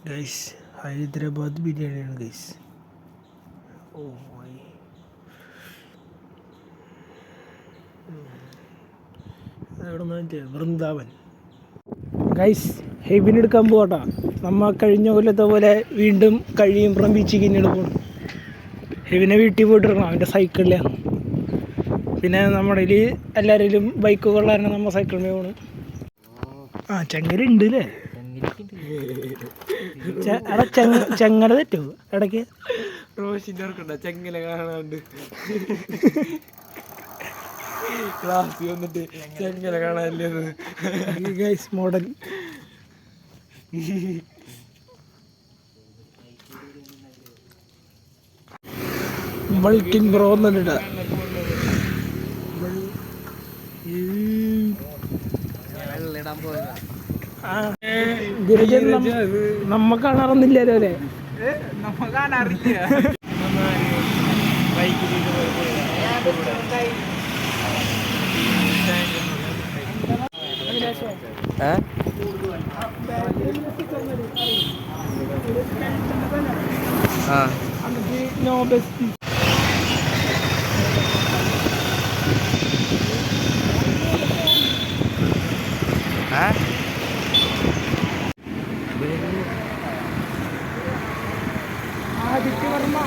Guys Hyderabad ബിരിയാണിയാണ് guys. ഓ എവിടെ Vrindavan. Guys ഹെവിന് എടുക്കാൻ പോകട്ടാ. നമ്മ കഴിഞ്ഞ കൊല്ലത്തെ പോലെ വീണ്ടും കഴിയുമ്പുറം ബീച്ചിൽ പിന്നീട് പോകണം. ഹെവിനെ വീട്ടിൽ പോയിട്ടിരിക്കണം, അവൻ്റെ സൈക്കിളിലാണ്. പിന്നെ നമ്മുടെ എല്ലാവരും ബൈക്ക് കൊള്ളാരണം, നമ്മൾ സൈക്കിളിൽ പോകണം. ആ ചെങ്ങര ഉണ്ട് അല്ലേ? എടാ ചെങ്ങല തെറ്റോ ഇടയ്ക്ക്? റോഷിൻ്റെ ഓർക്കണ്ട ചെങ്ങല കാണാണ്ട് ക്ലാസ് വന്നിട്ട് ചെങ്ങല കാണാനില്ലേ ഗൈസ് മോഡൽ. ബൾക്കിംഗ് ബ്രോ എന്നിട്ടാ നമ്മ കാണാറൊന്നില്ലല്ലോ അല്ലേ? നമ്മ കാണാറില്ല. ആദിത്യവർമ്മ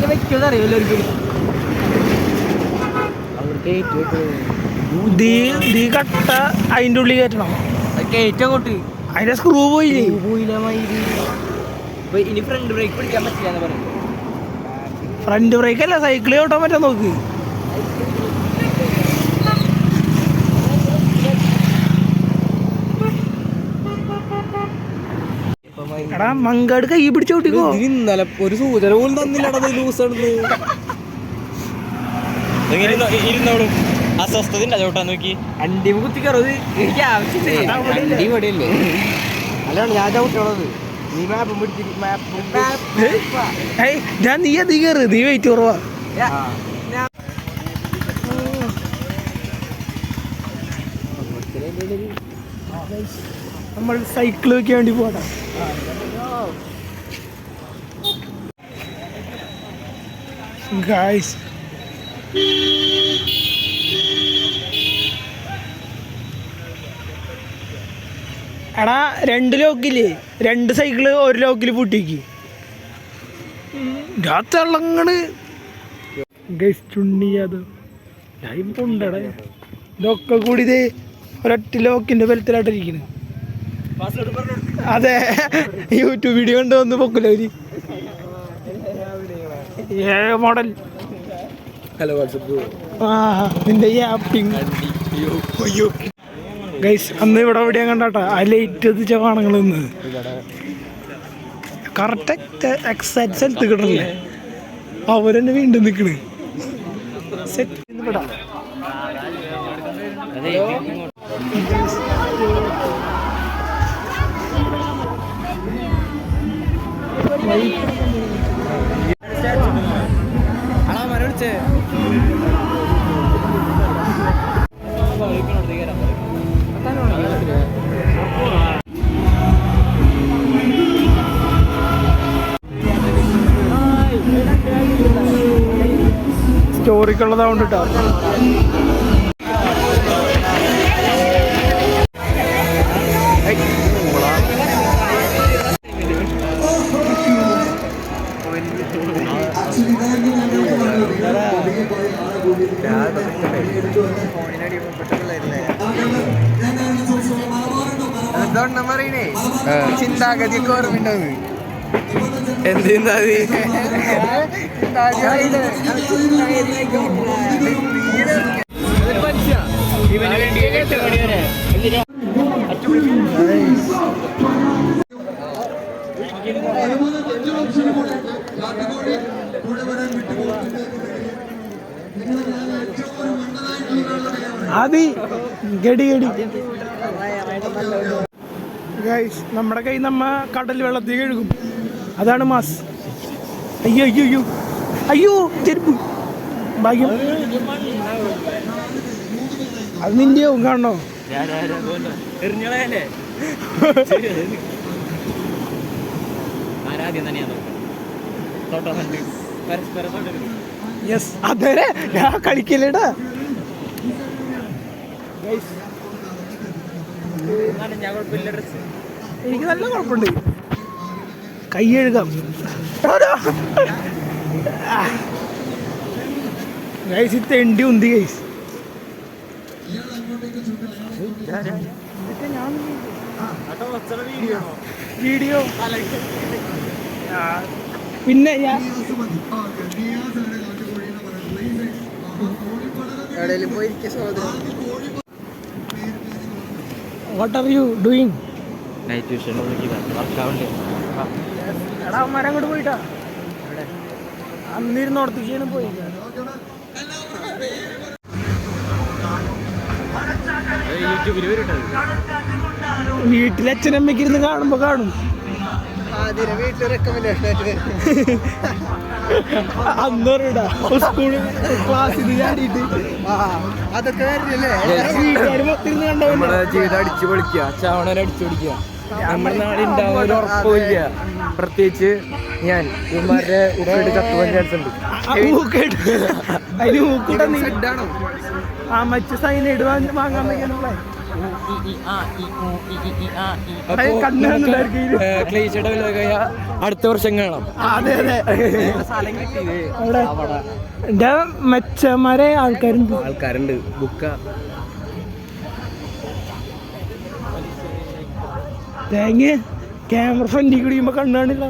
അറിയില്ല. കട്ട അതിൻ്റെ ഉള്ളിൽ കയറ്റണം. കയറ്റങ്ങോട്ട് അതിന്റെ സ്ക്രൂ പോയില്ലേ? ഇനി ഫ്രണ്ട് ബ്രേക്ക് പിടിക്കാൻ പറ്റില്ല പറഞ്ഞു. ഫ്രണ്ട് ബ്രേക്ക് അല്ല, സൈക്കിൾ ഓട്ടാൻ പറ്റാൻ നോക്ക്. എടാ മങ്കാട് കൈ പിടിച്ചോട്ടിക്കോ. ഇന്നലെ ഒരു സൂചന പോലും തന്നില്ലടത് ലൂസാണെന്ന്. ഇരുന്നോളും അസ്വസ്ഥത ചോട്ടാൻ നോക്കി അണ്ടി കുത്തിക്കറത് എനിക്ക് ആവശ്യമില്ലേ? അല്ലാണ്ട് ഞാൻ ചവിട്ടണത്. നീ മാപ്പും പിടിച്ചിട്ട് നീ അതി കയറ്, നീ വെയിറ്റ് കുറവാ. നമ്മൾ സൈക്കിൾ വെക്കാൻ വേണ്ടി പോകട്ടെ. ഗായ്സ് എടാ 2 ലോക്കില്ലേ, 2 സൈക്കിള് ഒരു ലോക്കിൽ പൊട്ടിക്ക്. രാത്രിളങ്ങണ് ഗൈസ്. ചുണ്ണിയത് ഉണ്ടടേ. ഇതൊക്കെ കൂടി ഇതേ ഒരൊറ്റ ലോക്കിന്റെ ബലത്തിലായിട്ടിരിക്കണ്. അതെ, യൂട്യൂബ് വീഡിയോ കണ്ട് വന്ന് പൊക്കില്ല അവര്. മോഡൽ നിന്റെ ഗൈസ് അന്ന് ഇവിടെ എവിടെയാ കണ്ടാട്ടാ ആ ലൈറ്റ് എത്തിച്ച കാണങ്ങൾ നിന്ന് കറക്റ്റ് എക്സാക്ട് സ്ഥലത്ത് കിട്ടണല്ലേ. അവരെന്നെ വീണ്ടും നിൽക്കണ്. സെറ്റ് സ്റ്റോറിക്കുള്ളതാ കൊണ്ടിട്ടാ. പറയണേ ചിന്താഗതിയൊക്കെ ഓർമ്മയുണ്ടാവും. എന്താ ആദി ഗടി ഗടി. ഗൈസ് നമ്മുടെ കൈ നമ്മ കടൽ വെള്ളത്തിൽ കഴുകും, അതാണ് മാസ്. അയ്യോ അയ്യോ അയ്യോ അയ്യോ ചെരുപ്പ് ഭാഗ്യം. അത് നിന്റെയാവും കാണണോ? എറിഞ്ഞളയല്ലേ ആരാദ്യം തന്നെയാ പരസ്പരം യെസ് അതെ ഞാൻ കളിക്കല്ലേടാ. എനിക്ക് നല്ല കുഴപ്പമുണ്ട്. കൈ കഴുകാം. ഗൈസ് ഇത് തെണ്ടി ഉന്തി ഗൈസ്. വീഡിയോ പിന്നെ ഞാൻ what are you doing? Night tuition വർക്കാവുണ്ട്. എടാ മരം അങ്ങോട്ട് പോയിട്ടാ അന്നിരുന്ന് ഓർത്തിക്കാനും പോയി. യൂട്യൂബിൽ വരും. വീട്ടിലെ അച്ഛനമ്മയ്ക്ക് ഇരുന്ന് കാണുമ്പോ കാണും. അന്നോടാ സ്കൂളിൽ ക്ലാസ്സിൽ ചാടിയിട്ട് അതൊക്കെ വീട്ടുകാർ മൊത്തിരുന്ന് നമ്മുടെ ജീവിതം അടിച്ചു പൊളിക്കുക, ചാവണ അടിച്ചു പൊളിക്കുക. നമ്മുടെ നാടുണ്ടാവുന്ന ഒരു ഉറപ്പില്ല. പ്രത്യേകിച്ച് ഞാൻ ഇവന്മാരുടെ ഉപ്പയുടെ ചത്തുവാൻ ചാൻസ് ഉണ്ട്. അതിന് മൂക്കിട്ടാണോ ആ മറ്റ സൈൻ ഇടുവാൻ വാങ്ങാൻ അടുത്ത വർഷം കാണാം. അതെ അതെ എന്റെ മെച്ചന്മാരെ ആൾക്കാരുണ്ട്. ബുക്ക തേങ്ങ ക്യാമറ ഫ്രണ്ടിൽ കൂടിയുമ്പോ കണ്ണാണില്ല.